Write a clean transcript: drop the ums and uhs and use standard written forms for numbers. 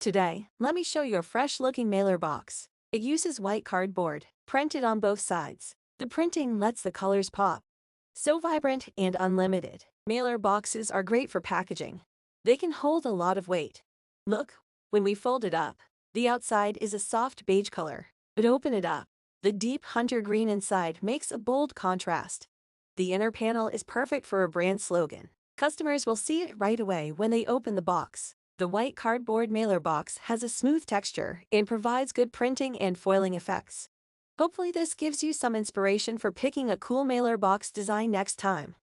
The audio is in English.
Today, let me show you a fresh-looking mailer box. It uses white cardboard, printed on both sides. The printing lets the colors pop. So vibrant and unlimited. Mailer boxes are great for packaging. They can hold a lot of weight. Look, when we fold it up, the outside is a soft beige color. But open it up. The deep hunter green inside makes a bold contrast. The inner panel is perfect for a brand slogan. Customers will see it right away when they open the box. The white cardboard mailer box has a smooth texture and provides good printing and foiling effects. Hopefully this gives you some inspiration for picking a cool mailer box design next time.